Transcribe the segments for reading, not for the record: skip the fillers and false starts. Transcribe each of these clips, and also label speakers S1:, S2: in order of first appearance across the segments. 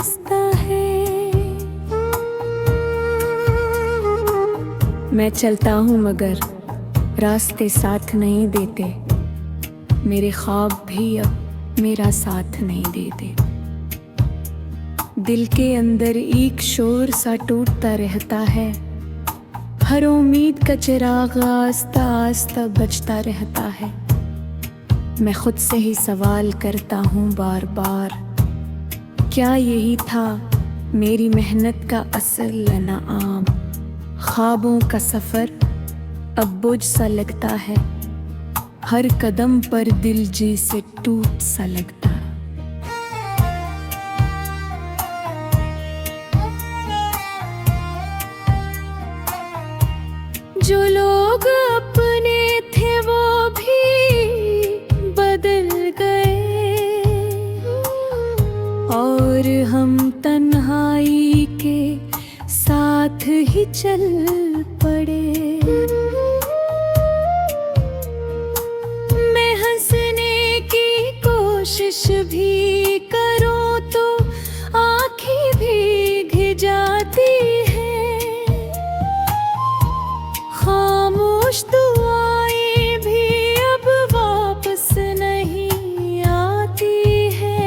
S1: रास्ता है। मैं चलता हूँ मगर रास्ते साथ नहीं देते, मेरे ख्वाब भी अब मेरा साथ नहीं देते। दिल के अंदर एक शोर सा टूटता रहता है, हर उम्मीद का चिराग आस्ता आस्ता बजता रहता है। मैं खुद से ही सवाल करता हूँ बार बार, क्या यही था मेरी मेहनत का असल इनाम? ख्वाबों का सफ़र अब बोझ सा लगता है, हर कदम पर दिल जी से टूट सा लगता है। जो लोग अपने थे वो भी बदल गए, और हम तन्हाई के साथ ही चल पड़े। मैं हंसने की कोशिश भी करूं तो आंखें भीग जाती हैं, खामोश दुआएं भी अब वापस नहीं आती हैं।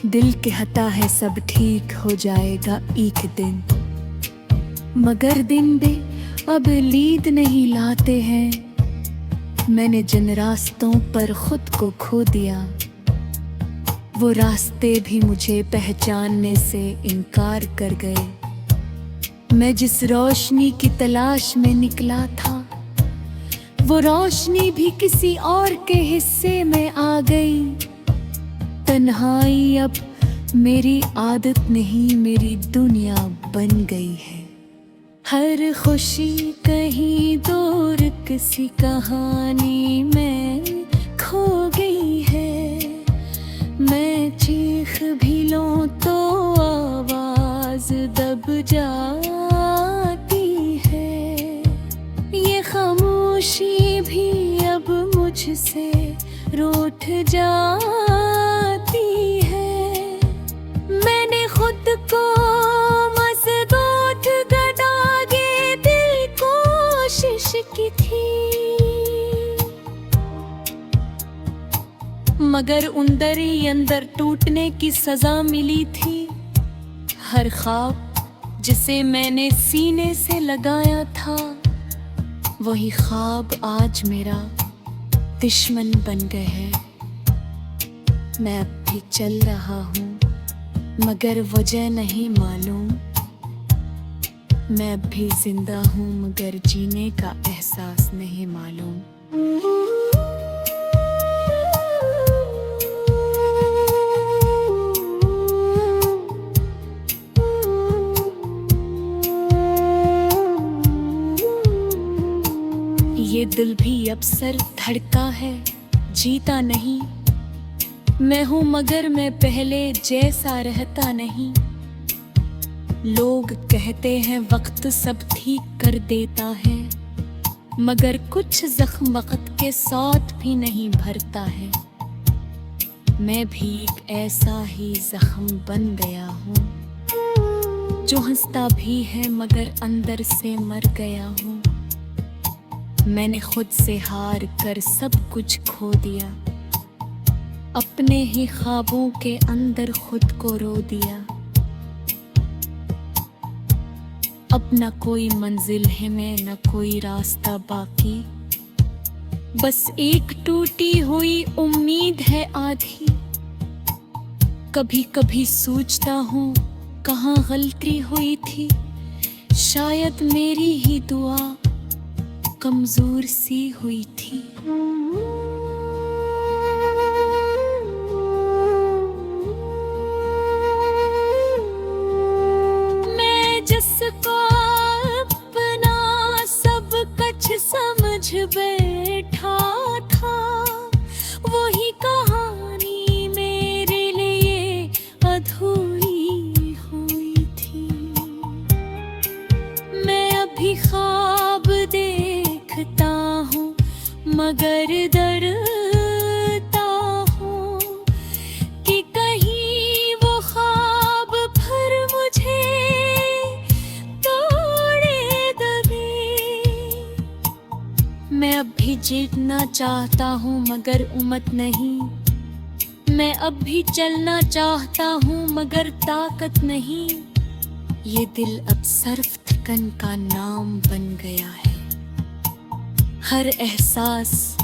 S1: दिल कहता है सब ठीक हो जाएगा एक दिन, मगर दिन भी अब लीद नहीं लाते हैं। मैंने जिन रास्तों पर खुद को खो दिया, वो रास्ते भी मुझे पहचानने से इनकार कर गए। मैं जिस रोशनी की तलाश में निकला था, वो रोशनी भी किसी और के हिस्से में आ गई। तन्हाई अब मेरी आदत नहीं, मेरी दुनिया बन गई है। हर खुशी कहीं दूर किसी कहानी में खो गई है। मैं चीख भी लूं तो आवाज दब जाती है। ये खामोशी भी अब मुझसे रूठ जाती है। मैंने खुद को मजबूत गदा के दिल कोशिश की थी, मगर अंदर ही अंदर टूटने की सजा मिली थी। हर ख्वाब जिसे मैंने सीने से लगाया था, वही ख्वाब आज मेरा दुश्मन बन गए हैं। मैं अब भी चल रहा हूँ मगर वजह नहीं मालूम। मैं अब भी जिंदा हूँ मगर जीने का एहसास नहीं मालूम। ये दिल भी अक्सर धड़का है, जीता नहीं। मैं हूँ मगर मैं पहले जैसा रहता नहीं। लोग कहते हैं वक्त सब ठीक कर देता है, मगर कुछ जख्म वक्त के साथ भी नहीं भरता है। मैं भी एक ऐसा ही जख्म बन गया हूँ, जो हंसता भी है मगर अंदर से मर गया हूँ। मैंने खुद से हार कर सब कुछ खो दिया, अपने ही ख्वाबों के अंदर खुद को रो दिया। अब न कोई मंजिल है मैं, न कोई रास्ता बाकी, बस एक टूटी हुई उम्मीद है आधी। कभी कभी सोचता हूँ कहाँ गलती हुई थी, शायद मेरी ही दुआ कमजोर सी हुई थी। मैं जिसको अपना सब कुछ समझ बैठा था, वही कहानी मेरे लिए अधूरी हुई थी। मैं अभी ख्वाब देखता हूँ मगर डरता हूँ कि चलना चाहता हूँ मगर उमत नहीं। मैं अब भी चलना चाहता हूँ मगर ताकत नहीं। ये दिल अब सिर्फ थकन का नाम बन गया है। हर एहसास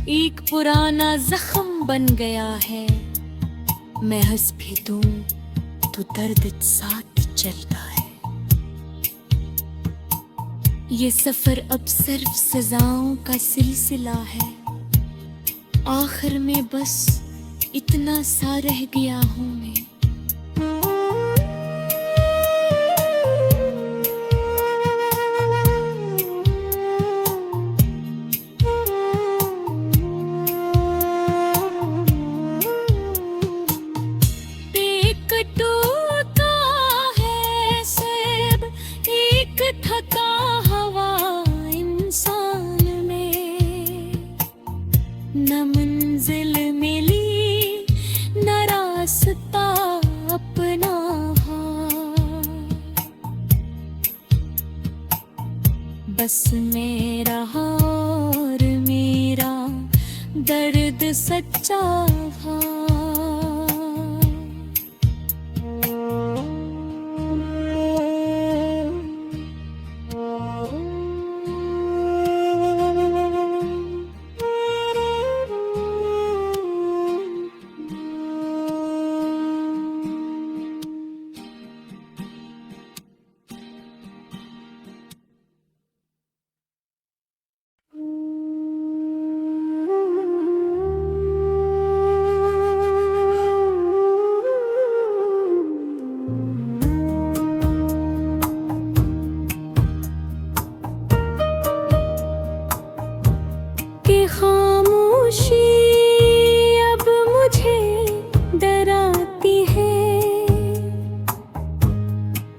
S1: एक पुराना जख्म बन गया है। मैं हंस भी दूं तो दर्द साथ चलता है। ये सफर अब सिर्फ सजाओं का सिलसिला है। आखिर में बस इतना सा रह गया हूँ मैं। न मंजिल मिली न रास्ता अपना बस मेरा और मेरा दर्द सच्चा था।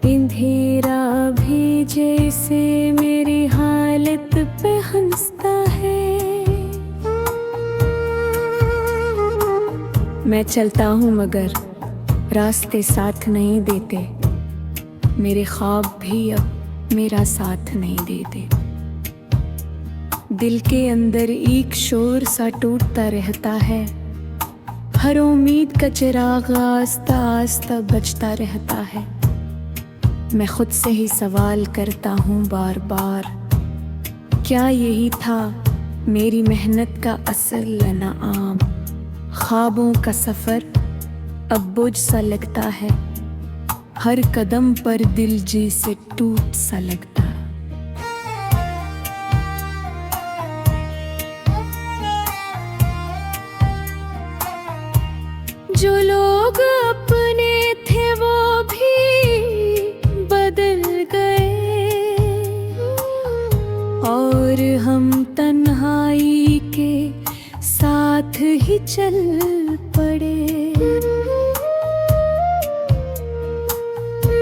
S1: अंधेरा भी जैसे मेरी हालत पे हंसता है। मैं चलता हूँ मगर रास्ते साथ नहीं देते। मेरे ख्वाब भी अब मेरा साथ नहीं देते। दिल के अंदर एक शोर सा टूटता रहता है। हर उम्मीद का चिराग आस्ता आस्ता बजता रहता है। मैं खुद से ही सवाल करता हूँ बार बार, क्या यही था मेरी मेहनत का असल इनाम? ख्वाबों का सफ़र अब बोझ सा लगता है। हर कदम पर दिल जी से टूट सा लगता है। जो लोग अपने थे वो भी बदल गए और हम तन्हाई के साथ ही चल पड़े।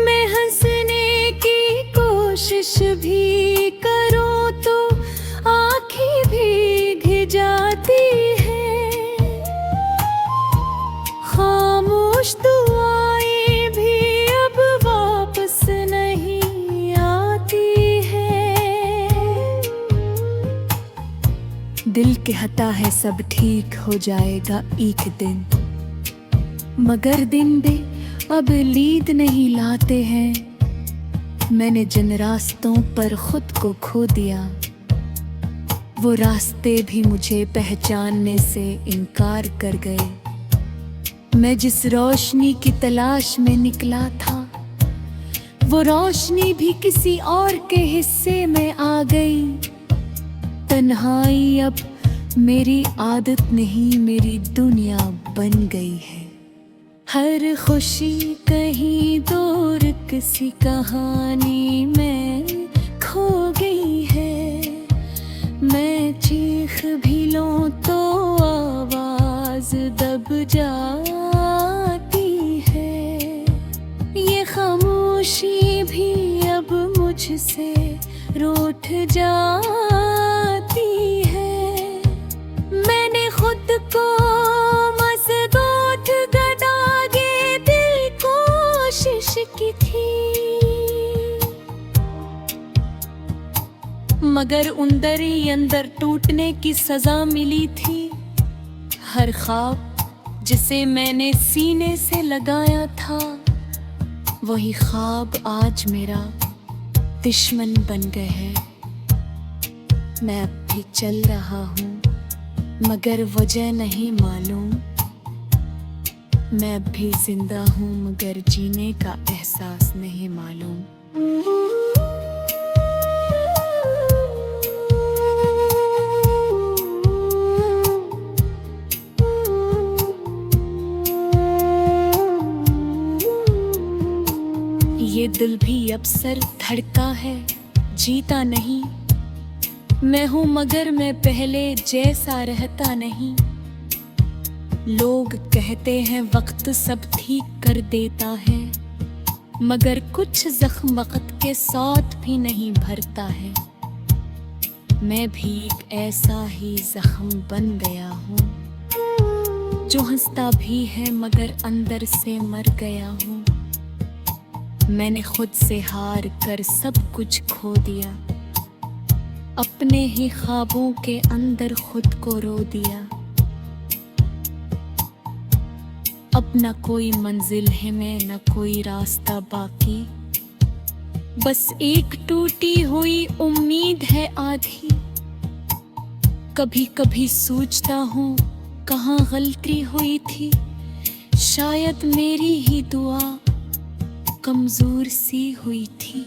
S1: मैं हंसने की कोशिश भी करूं तो आँखें भीग जाती है। खामोश दुआएं भी अब वापस नहीं आती है। दिल कहता है सब ठीक हो जाएगा एक दिन, मगर दिन भी अब लीद नहीं लाते हैं। मैंने जिन रास्तों पर खुद को खो दिया, वो रास्ते भी मुझे पहचानने से इनकार कर गए। मैं जिस रोशनी की तलाश में निकला था, वो रोशनी भी किसी और के हिस्से में आ गई। तन्हाई अब मेरी आदत नहीं, मेरी दुनिया बन गई है। हर खुशी कहीं दूर किसी कहानी में खो गई है। मैं चीख भी लूं तो आवाज दब जाती है। ये खामोशी भी अब मुझसे रूठ जाती है। मैंने खुद को मजबूत बना के दिल कोशिश की थी, मगर अंदर ही अंदर टूटने की सजा मिली थी। हर ख्वाब जिसे मैंने सीने से लगाया था, वही ख्वाब आज मेरा दुश्मन बन गए हैं। मैं अब भी चल रहा हूँ मगर वजह नहीं मालूम। मैं अब भी जिंदा हूँ मगर जीने का एहसास नहीं मालूम। ये दिल भी अक्सर धड़का है, जीता नहीं। मैं हूँ मगर मैं पहले जैसा रहता नहीं। लोग कहते हैं वक्त सब ठीक कर देता है, मगर कुछ जख्म वक्त के साथ भी नहीं भरता है। मैं भी एक ऐसा ही जख्म बन गया हूँ, जो हंसता भी है मगर अंदर से मर गया हूँ। मैंने खुद से हार कर सब कुछ खो दिया, अपने ही ख्वाबों के अंदर खुद को रो दिया। अब न कोई मंजिल है मैं, न कोई रास्ता बाकी, बस एक टूटी हुई उम्मीद है आधी। कभी कभी सोचता हूँ कहाँ गलती हुई थी, शायद मेरी ही दुआ कमजोर सी हुई थी।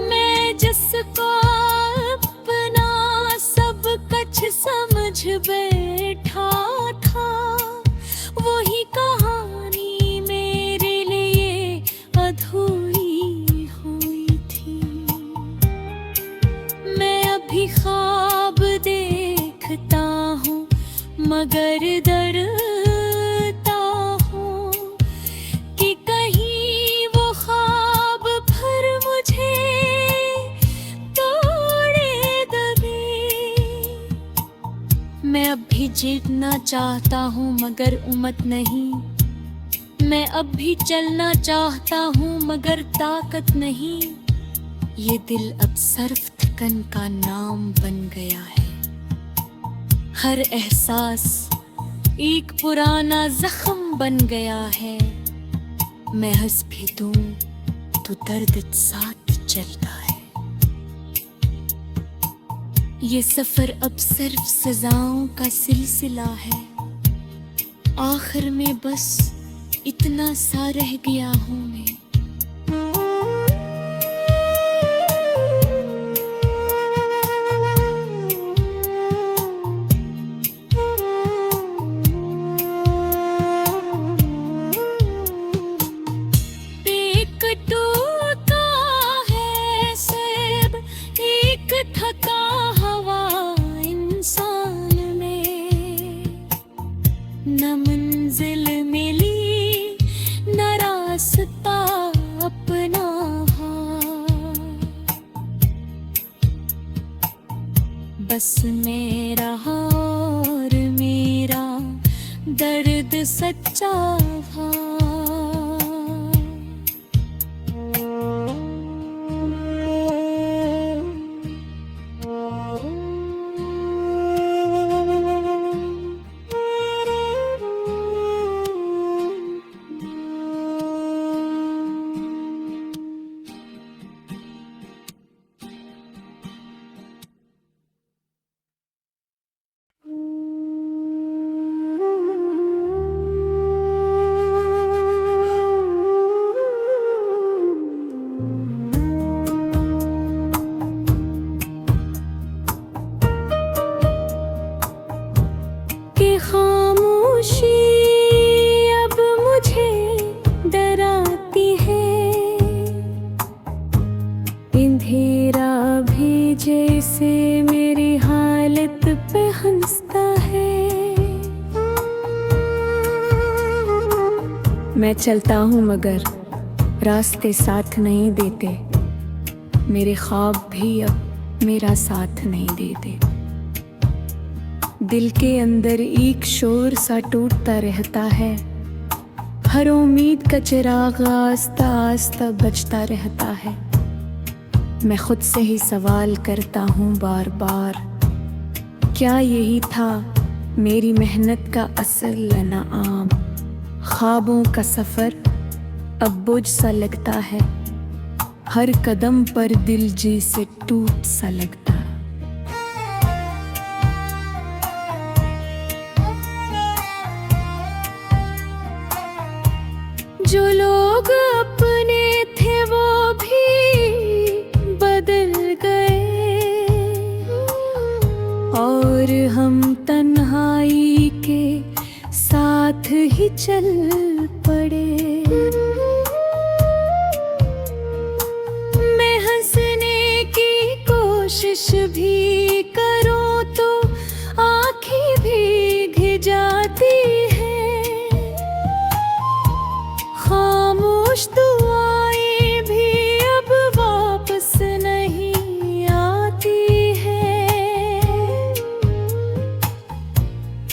S1: मैं जिसको अपना सब कुछ समझ बैठा था, वही कहानी मेरे लिए अधूरी हुई थी। मैं अभी ख्वाब देखता हूँ मगर डरता हूँ कि कहीं वो ख्वाब भर मुझे तोड़े दबे। मैं अब भी जीतना चाहता हूँ मगर उम्मीद नहीं। मैं अब भी चलना चाहता हूँ मगर ताकत नहीं। ये दिल अब सिर्फ थकन का नाम बन गया है। हर एहसास एक पुराना जख्म बन गया है। मैं हंस भी दूं तो दर्द साथ चलता है। ये सफर अब सिर्फ सजाओं का सिलसिला है। आखिर में बस इतना सा रह गया हूँ मैं। थका हवा इंसान में, न मंजिल मिली न रास्ता अपना। बस मेरा और मेरा दर्द सच्चा था। जैसे मेरी हालत पे हंसता है। मैं चलता हूँ मगर रास्ते साथ नहीं देते। मेरे ख्वाब भी अब मेरा साथ नहीं देते। दिल के अंदर एक शोर सा टूटता रहता है। हर उम्मीद का चिराग आस्ता आस्ता बजता रहता है। मैं खुद से ही सवाल करता हूँ बार बार, क्या यही था मेरी मेहनत का असल इनाम? ख्वाबों का सफर अब बोझ सा लगता है, हर कदम पर दिल जी से टूट सा लगता है। जो लोग अपने थे वो भी बदल गए, और हम तन्हाई के साथ ही चल पड़े। मैं हंसने की कोशिश भी करूं तो आंखें भीग जाती है, खामोश दुआएं भी अब वापस नहीं आती है।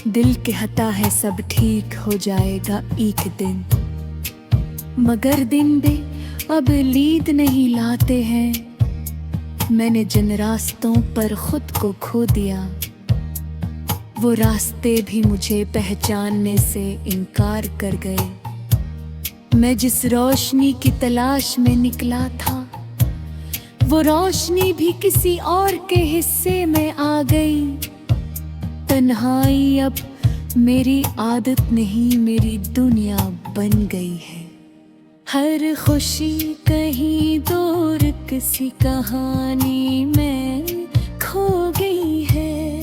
S1: दिल कहता है सब ठीक हो जाएगा एक दिन, मगर दिन भी अब लीद नहीं लाते हैं। मैंने जिन रास्तों पर खुद को खो दिया, वो रास्ते भी मुझे पहचानने से इनकार कर गए। मैं जिस रोशनी की तलाश में निकला था, वो रोशनी भी किसी और के हिस्से में आ गई। तन्हाई अब मेरी आदत नहीं, मेरी दुनिया बन गई है। हर खुशी कहीं दूर किसी कहानी में खो गई है।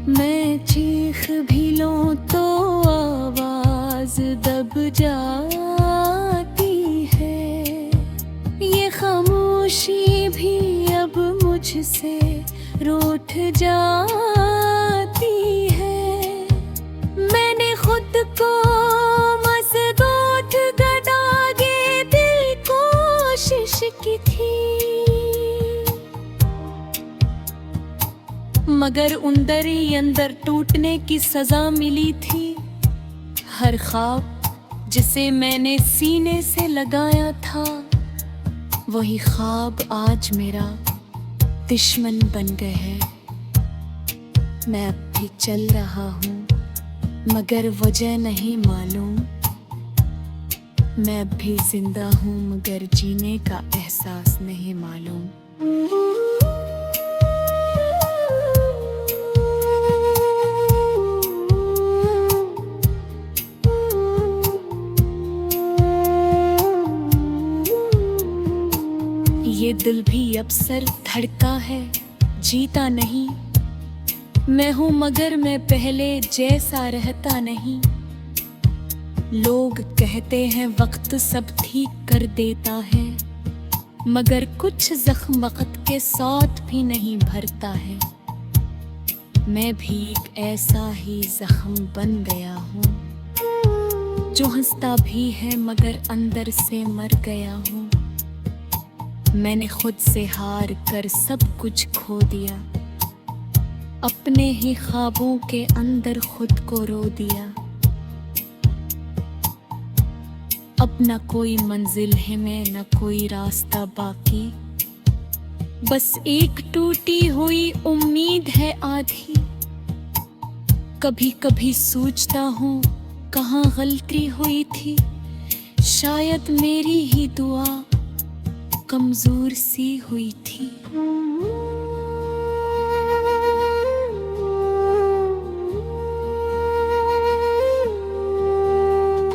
S1: मैं चीख भी लूं तो आवाज दब जाती है। ये खामोशी भी अब मुझसे रूठ जाती है। मैंने खुद को मजबूत गदा के दिल कोशिश की थी, मगर अंदर ही अंदर टूटने की सजा मिली थी। हर ख्वाब जिसे मैंने सीने से लगाया था, वही ख्वाब आज मेरा दुश्मन बन गए हैं। मैं अब भी चल रहा हूँ, मगर वजह नहीं मालूम। मैं अब भी जिंदा हूँ, मगर जीने का एहसास नहीं मालूम। ये दिल भी अक्सर धड़का है, जीता नहीं। मैं हूँ मगर मैं पहले जैसा रहता नहीं। लोग कहते हैं वक्त सब ठीक कर देता है, मगर कुछ जख्म वक्त के साथ भी नहीं भरता है। मैं भी एक ऐसा ही जख्म बन गया हूँ, जो हंसता भी है मगर अंदर से मर गया हूँ। मैंने खुद से हार कर सब कुछ खो दिया, अपने ही ख्वाबों के अंदर खुद को रो दिया। अब न कोई मंजिल है मैं, न कोई रास्ता बाकी, बस एक टूटी हुई उम्मीद है आधी। कभी कभी सोचता हूँ कहाँ गलती हुई थी, शायद मेरी ही दुआ कमजोर सी हुई थी।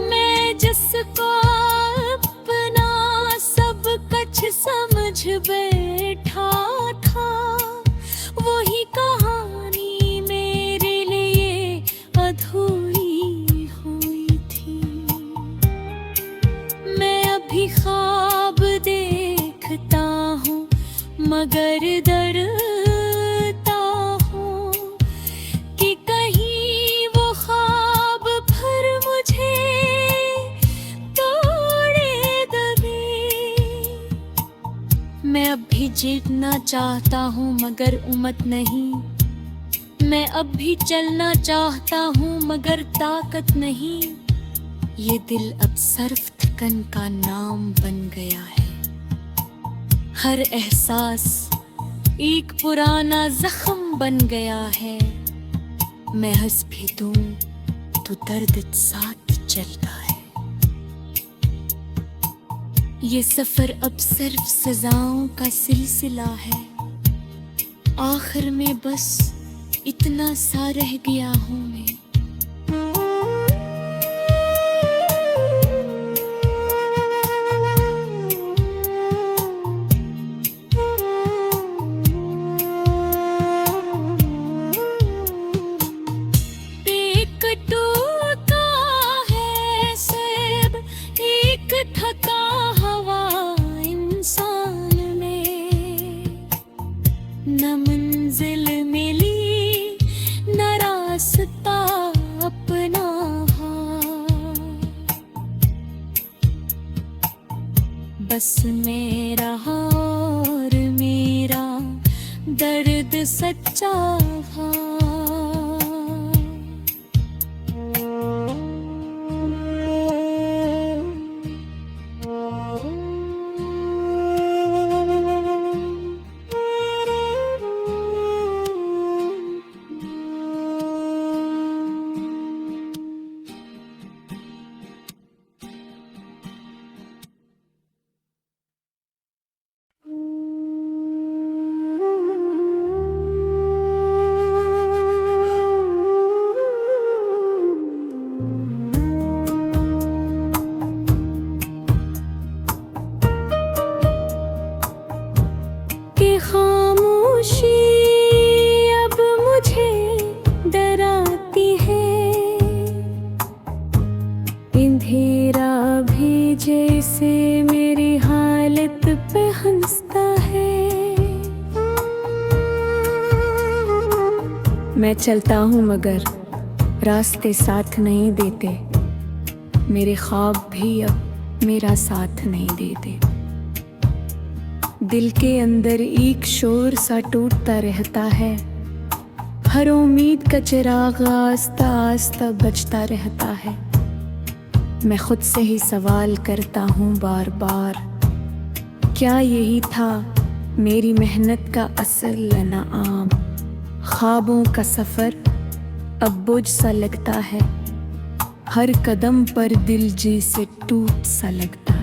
S1: मैं जिसको अपना सब कुछ समझ बैठा था, वही कहानी मेरे लिए अधूरी हुई थी। मैं अभी ख्वाब देखता हूँ मगर डरता हूँ कि कहीं वो ख्वाब फिर मुझे तोड़े दबे। मैं अब भी जीतना चाहता हूँ मगर उम्मीद नहीं। मैं अब भी चलना चाहता हूँ मगर ताकत नहीं। ये दिल अब सर्फ थकन का नाम बन गया है। हर एहसास एक पुराना जख्म बन गया है। मैं हंस भी दूं तो दर्द साथ चलता है। ये सफर अब सिर्फ सजाओं का सिलसिला है। आखिर में बस इतना सा रह गया हूं मैं। एक टूटा है सब, एक थका हवा इंसान में। न मंजिल मिली न रास्ता अपना बस मेरा और मेरा दर्द सच्चा था। कि खामोशी अब मुझे डराती है। अंधेरा भी जैसे मेरी हालत पे हंसता है। मैं चलता हूँ मगर रास्ते साथ नहीं देते। मेरे ख्वाब भी अब मेरा साथ नहीं देते। दिल के अंदर एक शोर सा टूटता रहता है। हर उम्मीद का चिराग आस्ता आस्ता बजता रहता है। मैं खुद से ही सवाल करता हूँ बार बार, क्या यही था मेरी मेहनत का असल इनाम? ख्वाबों का सफर अब बोझ सा लगता है। हर कदम पर दिल जी से टूट सा लगता है।